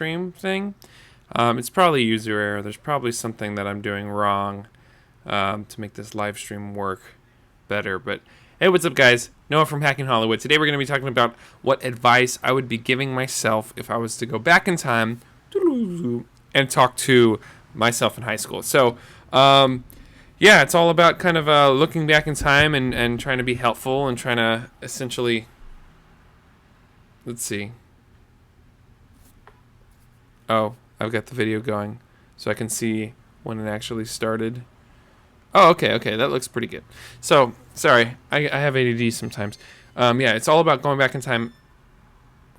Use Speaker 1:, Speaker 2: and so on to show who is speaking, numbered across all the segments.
Speaker 1: stream thing. It's probably user error. There's probably something that I'm doing wrong to make this live stream work better. But hey, what's up, guys? Noah from Hacking Hollywood. Today we're going to be talking about what advice I would be giving myself if I was to go back in time and talk to myself in high school. So, yeah, it's all about kind of looking back in time and trying to be helpful and trying to essentially, let's see. Oh, I've got the video going so I can see when it actually started. Oh, okay, that looks pretty good. So, sorry, I have ADD sometimes. Yeah, it's all about going back in time.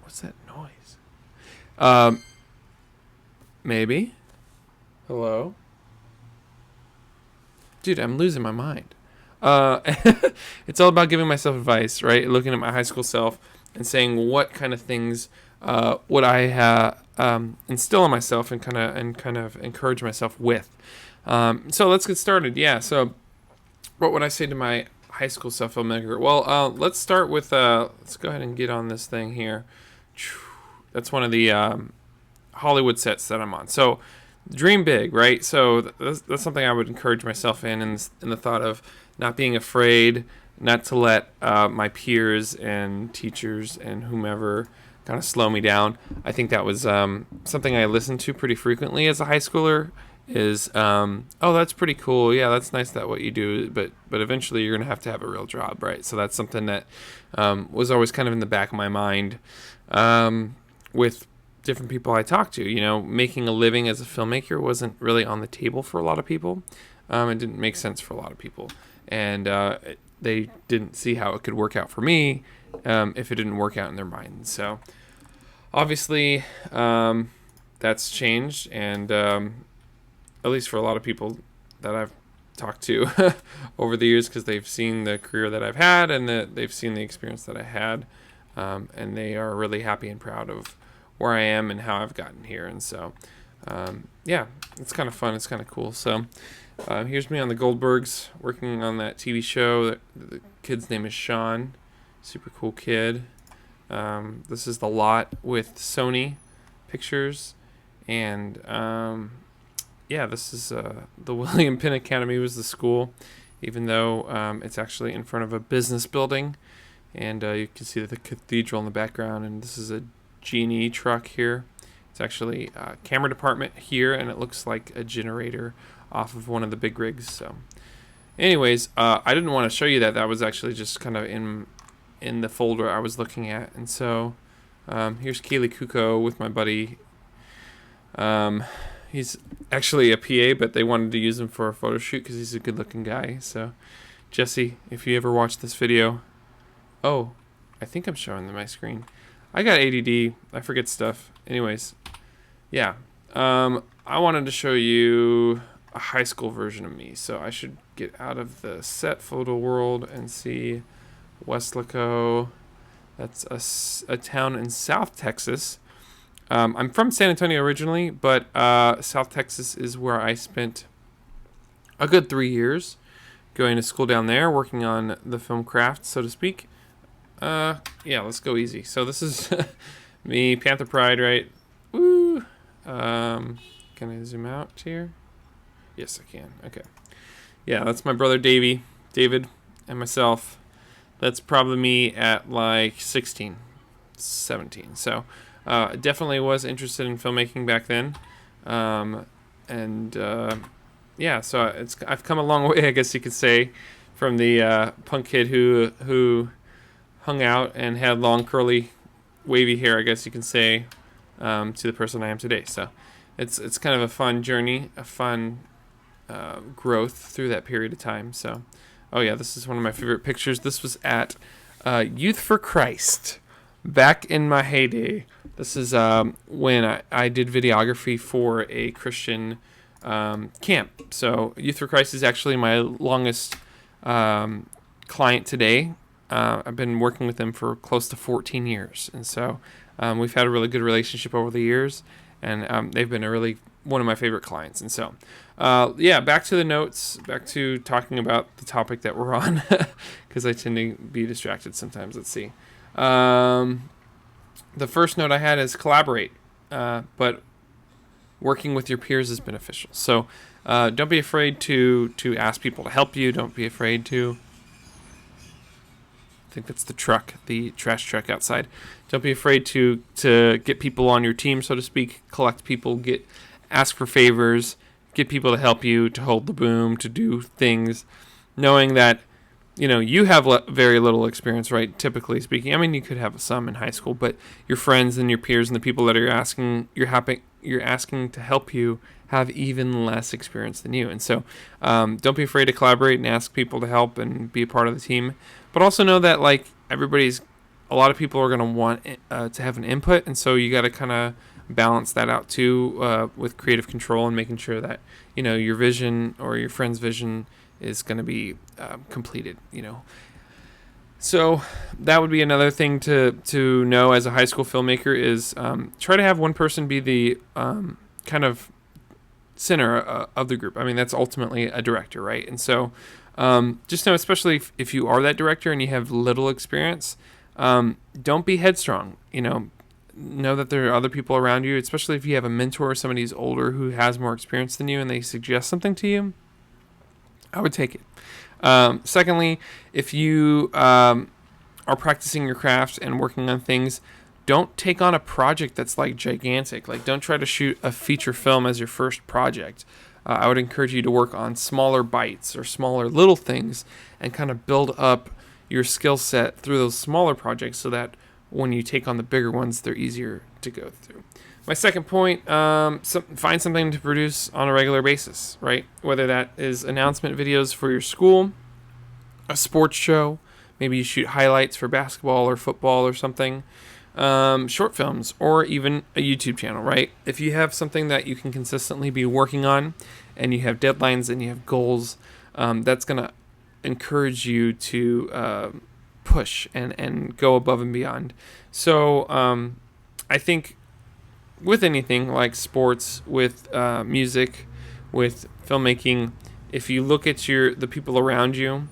Speaker 1: What's that noise? Maybe? Hello? Dude, I'm losing my mind. It's all about giving myself advice, right? Looking at my high school self and saying what kind of things would I instill in myself and kind of encourage myself with. So let's get started. Yeah. So what would I say to my high school self, filmmaker? Well, let's start with let's go ahead and get on this thing here. That's one of the Hollywood sets that I'm on. So dream big, right? So that's something I would encourage myself in the thought of not being afraid, not to let my peers and teachers and whomever kind of slow me down. I think that was something I listened to pretty frequently as a high schooler is, oh, that's pretty cool. Yeah, that's nice that what you do, but eventually you're going to have a real job, right? So that's something that was always kind of in the back of my mind with different people I talked to. You know, making a living as a filmmaker wasn't really on the table for a lot of people. It didn't make sense for a lot of people. And they didn't see how it could work out for me if it didn't work out in their mind. So obviously that's changed, and at least for a lot of people that I've talked to over the years, because they've seen the career that I've had and they've seen the experience that I had, and they are really happy and proud of where I am and how I've gotten here. And so yeah, it's kind of fun. It's kind of cool. So here's me on the Goldbergs working on that TV show. The kid's name is Sean. Super cool kid. This is The Lot with Sony Pictures. And yeah, this is the William Penn Academy was the school, even though it's actually in front of a business building. And you can see the cathedral in the background. And this is a G&E truck here. It's actually a camera department here, and it looks like a generator off of one of the big rigs. So anyways, I didn't want to show you that. That was actually just kind of in the folder I was looking at. And so here's Kaylee Kuko with my buddy. He's actually a PA, but they wanted to use him for a photo shoot because he's a good looking guy. So Jesse, if you ever watch this video, oh, I think I'm showing them my screen. I got ADD. I forget stuff. Anyways, yeah. I wanted to show you a high school version of me. So I should get out of the set photo world and see Weslaco. That's a town in South Texas. I'm from San Antonio originally, but South Texas is where I spent a good 3 years going to school down there, working on the film craft, so to speak. Yeah, let's go easy. So this is me, Panther Pride, right? Woo! Can I zoom out here? Yes, I can. Okay. Yeah, that's my brother David, and myself. That's probably me at like 16, 17. So definitely was interested in filmmaking back then. Yeah, so I've come a long way, I guess you could say, from the punk kid who hung out and had long, curly, wavy hair, I guess you can say, to the person I am today. So it's kind of a fun journey, a fun growth through that period of time. So, oh yeah, this is one of my favorite pictures. This was at Youth for Christ back in my heyday. This is when I did videography for a Christian camp. So Youth for Christ is actually my longest client today. I've been working with them for close to 14 years. And so we've had a really good relationship over the years. And they've been one of my favorite clients. And so, yeah, back to the notes, back to talking about the topic that we're on, because I tend to be distracted sometimes. Let's see. The first note I had is collaborate. but working with your peers is beneficial. So don't be afraid to ask people to help you. Don't be afraid to. I think that's the trash truck outside. Don't be afraid to get people on your team, so to speak. Collect people, ask for favors, get people to help you, to hold the boom, to do things, knowing that you have very little experience, right? Typically speaking, I mean, you could have some in high school, but your friends and your peers and the people that you're asking to help you have even less experience than you. And so don't be afraid to collaborate and ask people to help and be a part of the team. But also know that a lot of people are going to want to have an input. And so you got to kind of balance that out too with creative control and making sure that, your vision or your friend's vision is going to be completed, So that would be another thing to know as a high school filmmaker is try to have one person be the kind of center of the group. I mean, that's ultimately a director, right? And so just know, especially if you are that director and you have little experience, don't be headstrong. Know that there are other people around you, especially if you have a mentor or somebody who's older who has more experience than you and they suggest something to you. I would take it. Secondly, if you are practicing your craft and working on things, don't take on a project that's gigantic. Don't try to shoot a feature film as your first project. I would encourage you to work on smaller bites or smaller little things and kind of build up your skill set through those smaller projects so that when you take on the bigger ones, they're easier to go through. My second point, find something to produce on a regular basis, right? Whether that is announcement videos for your school, a sports show, maybe you shoot highlights for basketball or football or something, short films, or even a YouTube channel, right? If you have something that you can consistently be working on and you have deadlines and you have goals, that's going to encourage you to push and go above and beyond. So I think with anything like sports, with music, with filmmaking, if you look at the people around you,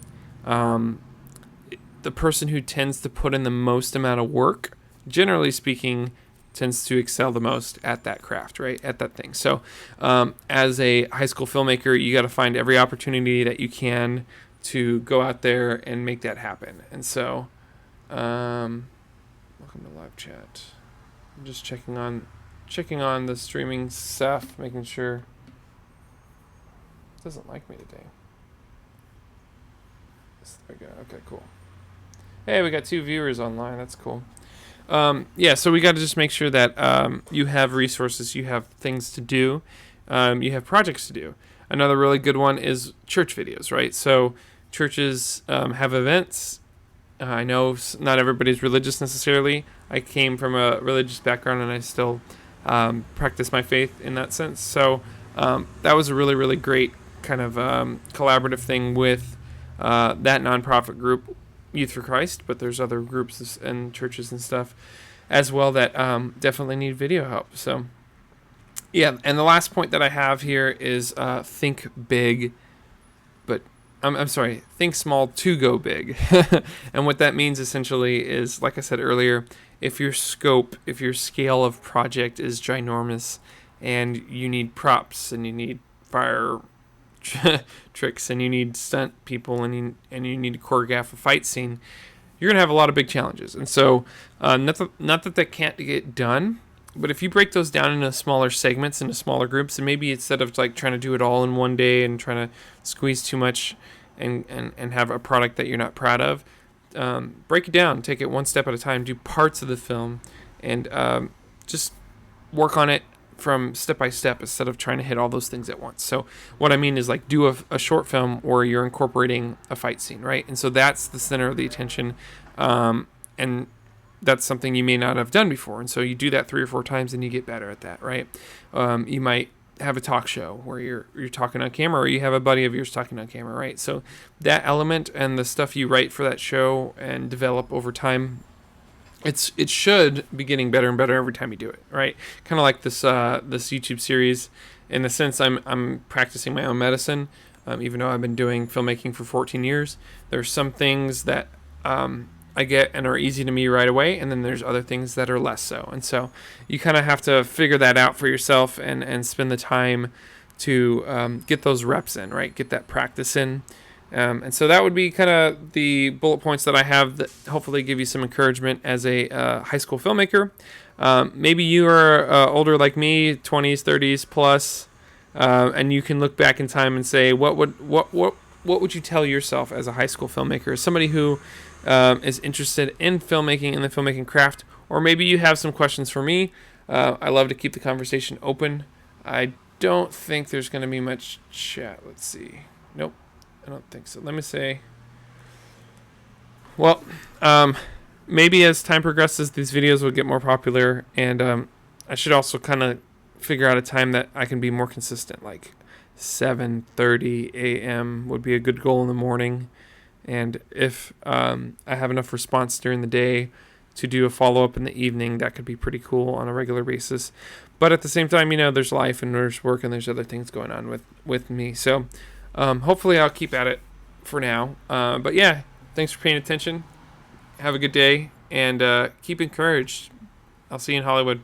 Speaker 1: the person who tends to put in the most amount of work, generally speaking, tends to excel the most at that craft, right? At that thing. So as a high school filmmaker, you got to find every opportunity that you can to go out there and make that happen. And so welcome to live chat. I'm just checking on the streaming stuff, making sure it doesn't like me today. There we go. Okay, cool. Hey, we got 2 viewers online. That's cool. So we got to just make sure that you have resources, you have things to do, you have projects to do. Another really good one is church videos, right? So churches have events. I know not everybody's religious necessarily. I came from a religious background and I still practice my faith in that sense. So that was a really, really great kind of collaborative thing with that nonprofit group, Youth for Christ, but there's other groups and churches and stuff as well that definitely need video help. So yeah, and the last point that I have here is think big, but I'm sorry, think small to go big. And what that means essentially is, like I said earlier, if your scale of project is ginormous and you need props and you need fire tricks and you need stunt people and you need to choreograph a fight scene, you're gonna have a lot of big challenges. And so not that can't get done, but if you break those down into smaller segments, into smaller groups, and maybe instead of trying to do it all in one day and trying to squeeze too much and have a product that you're not proud of, break it down, take it one step at a time, do parts of the film, and just work on it from step by step instead of trying to hit all those things at once. So what I mean is do a short film where you're incorporating a fight scene, right? And so that's the center of the attention, and that's something you may not have done before. And so you do that 3 or 4 times and you get better at that, right? You might have a talk show where you're talking on camera, or you have a buddy of yours talking on camera, right? So that element and the stuff you write for that show and develop over time, it should be getting better and better every time you do it, right? Kind of like this YouTube series. In the sense, I'm practicing my own medicine, even though I've been doing filmmaking for 14 years. There's some things that I get and are easy to me right away, and then there's other things that are less so. And so you kind of have to figure that out for yourself and spend the time to get those reps in, right? Get that practice in. And so that would be kind of the bullet points that I have that hopefully give you some encouragement as a high school filmmaker. Maybe you are older like me, 20s, 30s plus, and you can look back in time and say, what would you tell yourself as a high school filmmaker, as somebody who is interested in filmmaking, in the filmmaking craft? Or maybe you have some questions for me. I love to keep the conversation open. I don't think there's going to be much chat. Let's see. Nope, I don't think so. Let me say. Well, maybe as time progresses, these videos will get more popular, and I should also kind of figure out a time that I can be more consistent, like 7:30 a.m. would be a good goal in the morning. And if I have enough response during the day to do a follow-up in the evening, that could be pretty cool on a regular basis. But at the same time, there's life and there's work and there's other things going on with me. So hopefully I'll keep at it for now. But yeah, thanks for paying attention. Have a good day and keep encouraged. I'll see you in Hollywood.